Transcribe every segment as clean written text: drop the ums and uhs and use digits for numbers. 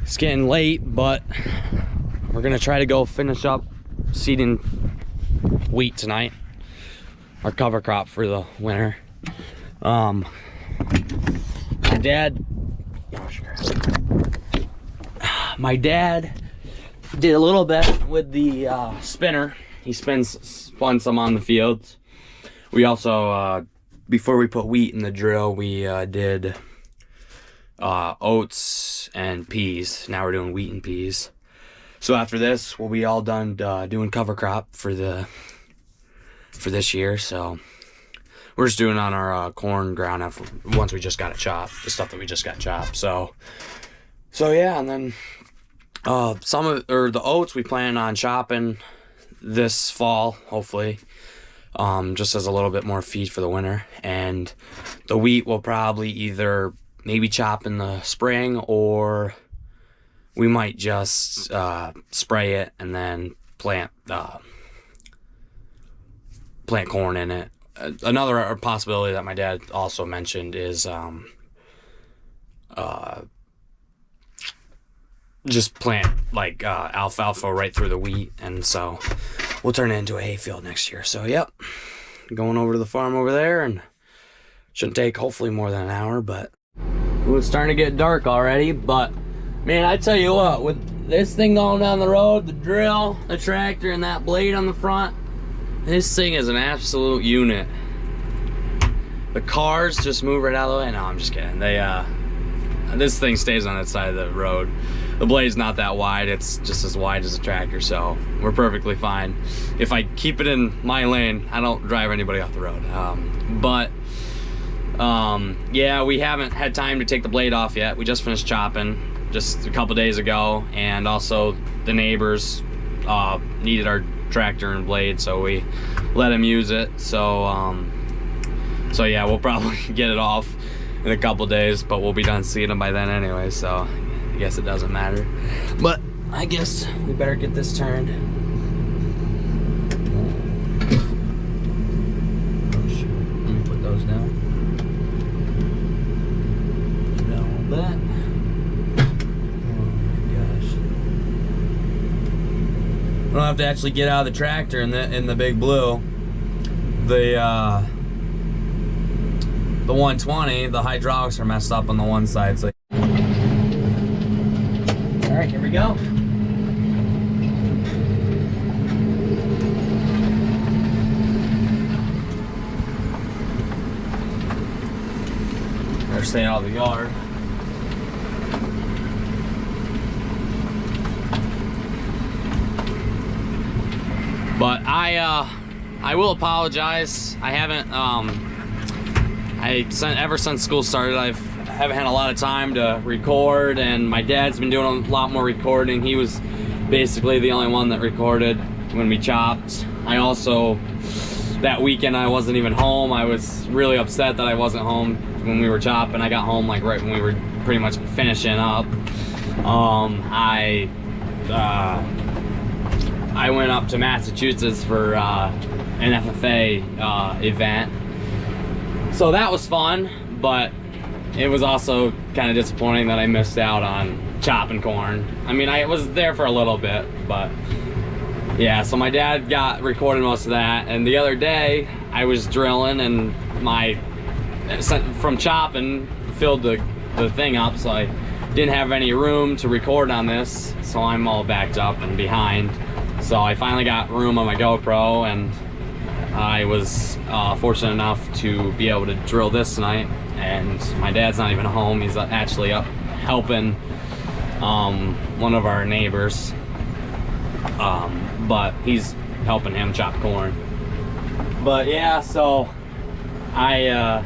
It's getting late, but we're gonna try to go finish up seeding wheat tonight, our cover crop for the winter. My dad did a little bit with the spinner. He spun some on the fields. We also, before we put wheat in the drill, we did oats and peas. Now we're doing wheat and peas. So after this, we'll be all done doing cover crop for this year. So we're just doing on our corn ground once we just got it chopped, the stuff that we just got chopped. So yeah, and then the oats we plan on chopping this fall, hopefully, just as a little bit more feed for the winter. And the wheat will probably either maybe chop in the spring, or we might just spray it and then plant corn in it. Another possibility that my dad also mentioned is just plant like alfalfa right through the wheat, and so we'll turn it into a hayfield next year. So yep, going over to the farm over there, and shouldn't take hopefully more than an hour. But it's starting to get dark already. But man, I tell you what, with this thing going down the road, the drill, the tractor, and that blade on the front, this thing is an absolute unit. The cars just move right out of the way. No, I'm just kidding. This thing stays on that side of the road. The blade's not that wide, it's just as wide as a tractor, so we're perfectly fine. If I keep it in my lane, I don't drive anybody off the road. Yeah, we haven't had time to take the blade off yet. We just finished chopping just a couple days ago, and also the neighbors needed our tractor and blade, so we let them use it. So yeah, we'll probably get it off in a couple days, but we'll be done seeing them by then anyway, so I guess it doesn't matter. But I guess we better get this turned. Let me put those down. Put down a little bit. Oh my gosh. I don't have to actually get out of the tractor in the Big Blue. The 120, the hydraulics are messed up on the one side, so. All right, here we go. Better stay out of the yard. But I will apologize. I haven't ever since school started, I haven't had a lot of time to record, and my dad's been doing a lot more recording. He was basically the only one that recorded when we chopped. I also, that weekend I wasn't even home. I was really upset that I wasn't home when we were chopping. I got home like right when we were pretty much finishing up. I went up to Massachusetts for an FFA event. So that was fun, but it was also kind of disappointing that I missed out on chopping corn. I mean, I was there for a little bit, but yeah, so my dad got recorded most of that, and the other day I was drilling, and from chopping filled the thing up, so I didn't have any room to record on this, so I'm all backed up and behind. So I finally got room on my GoPro, and I was fortunate enough to be able to drill this tonight, and my dad's not even home. He's actually up helping one of our neighbors, but he's helping him chop corn. But yeah, so I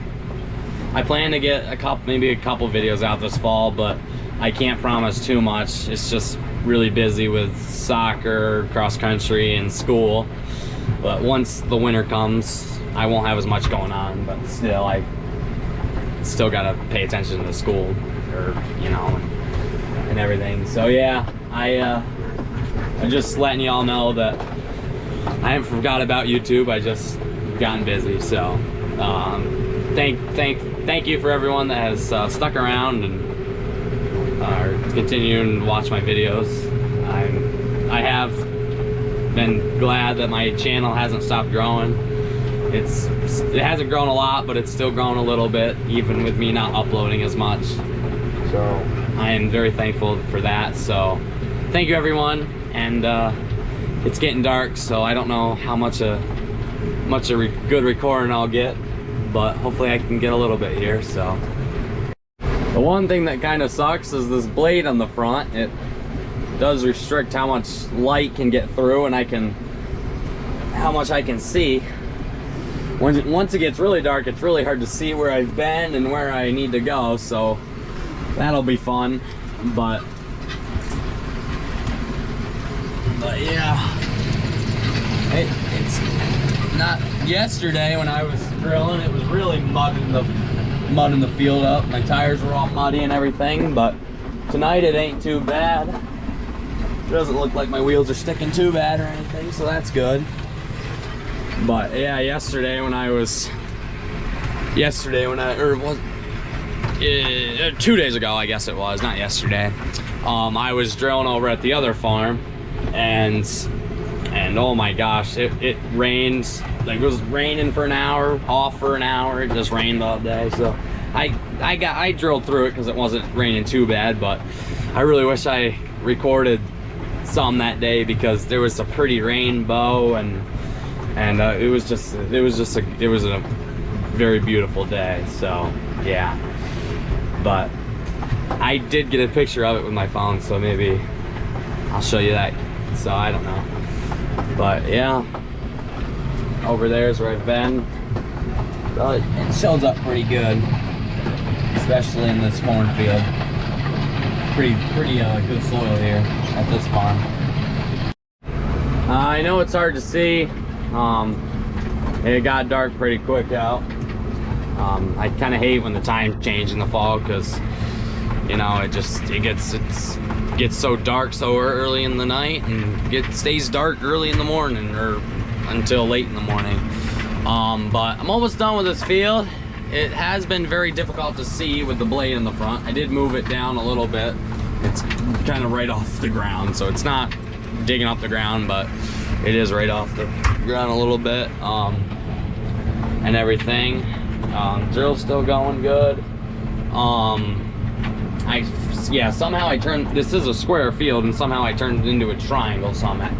plan to get maybe a couple videos out this fall, but I can't promise too much. It's just really busy with soccer, cross country, and school. But once the winter comes, I won't have as much going on, but still, I still gotta pay attention to school, or and everything. So yeah, I'm just letting y'all know that I haven't forgot about YouTube. I just gotten busy. So thank you for everyone that has stuck around and continuing to watch my videos. I have been glad that my channel hasn't stopped growing. It hasn't grown a lot, but it's still grown a little bit, even with me not uploading as much. So I am very thankful for that. So thank you, everyone. And it's getting dark, so I don't know how much a good recording I'll get, but hopefully I can get a little bit here. So the one thing that kind of sucks is this blade on the front. It does restrict how much light can get through and how much I can see. Once it gets really dark, it's really hard to see where I've been and where I need to go, so that'll be fun. But yeah, it's not yesterday when I was drilling. It was really mudding the field up. My tires were all muddy and everything, but tonight it ain't too bad. It doesn't look like my wheels are sticking too bad or anything, so that's good. But yeah, yesterday when I 2 days ago, I guess it was, not yesterday, I was drilling over at the other farm, and oh my gosh, it rained. Like, it was raining for an hour, off for an hour. It just rained all day. So I drilled through it because it wasn't raining too bad, but I really wish I recorded some that day because there was a pretty rainbow, and it was a very beautiful day. So yeah, but I did get a picture of it with my phone, so maybe I'll show you that. So I don't know, but yeah, over there is where I've been. Well, it shows up pretty good, especially in this cornfield. Pretty good soil here at this farm. I know it's hard to see. It got dark pretty quick out. I kind of hate when the time changes in the fall, because you know, it gets so dark so early in the night, and it stays dark early in the morning, or until late in the morning. But I'm almost done with this field. It has been very difficult to see with the blade in the front. I did move it down a little bit. It's kind of right off the ground, so it's not digging up the ground, but it is right off the ground a little bit, and everything. Drill's still going good. Somehow I turned, this is a square field, and somehow I turned it into a triangle somehow.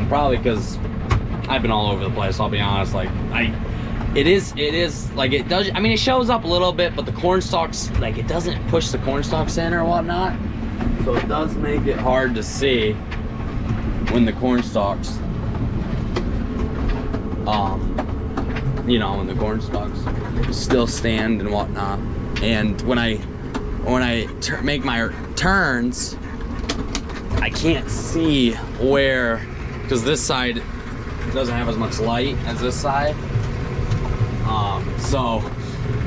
Probably because I've been all over the place, I'll be honest. Like, it is like, it does, I mean, it shows up a little bit, but the corn stalks, like, it doesn't push the corn stalks in or whatnot, so it does make it hard to see when the corn stalks, you know, when the corn stalks still stand and whatnot. And when I make my turns, I can't see where, because this side doesn't have as much light as this side. So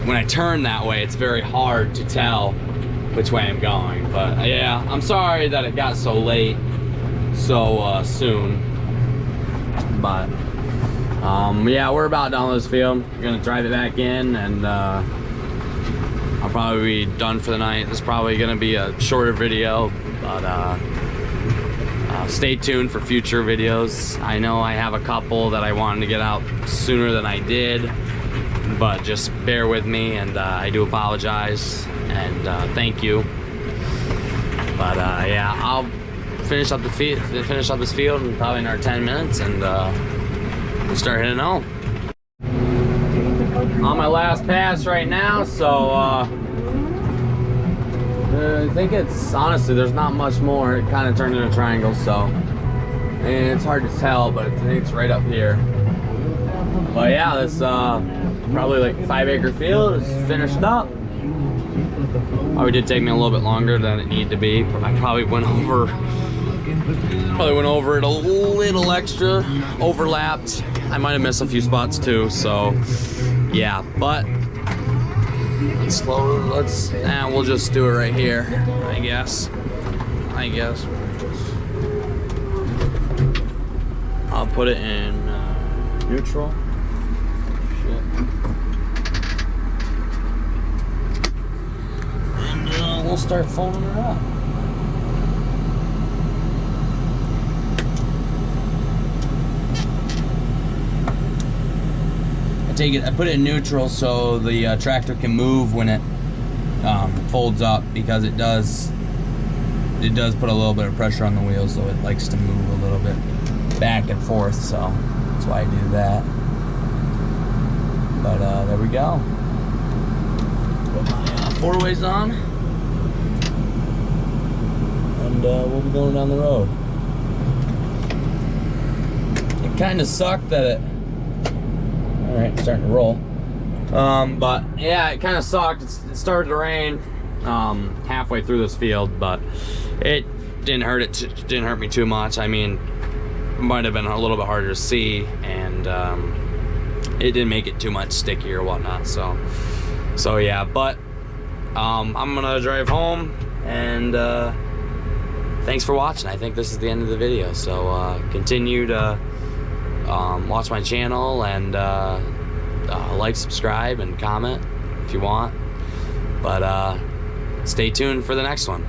when I turn that way, it's very hard to tell which way I'm going. But yeah, I'm sorry that it got so late, so soon. But yeah, we're about done with this field. We're gonna drive it back in, and I'll probably be done for the night. This is probably gonna be a shorter video, but stay tuned for future videos. I know I have a couple that I wanted to get out sooner than I did, but just bear with me, and I do apologize, and thank you. But yeah, I'll finish up this field in probably another 10 minutes, and we'll start heading home. On my last pass right now, so I think it's, honestly, there's not much more. It kind of turned into a triangle, so, and it's hard to tell, but I think it's right up here. But yeah, this probably like 5-acre field is finished up. Probably did take me a little bit longer than it needed to be. I probably went over it a little extra, overlapped. I might have missed a few spots too, so yeah, but we'll just do it right here, I guess. I'll put it in neutral. And we'll start folding it up. I put it in neutral so the tractor can move when it folds up, because it does put a little bit of pressure on the wheels, so it likes to move a little bit back and forth, so that's why I do that. But there we go. Put my four-ways on, and we'll be going down the road. It kind of sucked that it... Alright, starting to roll. But yeah, it kind of sucked. It started to rain halfway through this field, but it didn't hurt me too much. I mean, it might have been a little bit harder to see, and it didn't make it too much sticky or whatnot. So yeah, but I'm gonna drive home, and thanks for watching. I think this is the end of the video, so continue to watch my channel, and like, subscribe, and comment if you want. But stay tuned for the next one.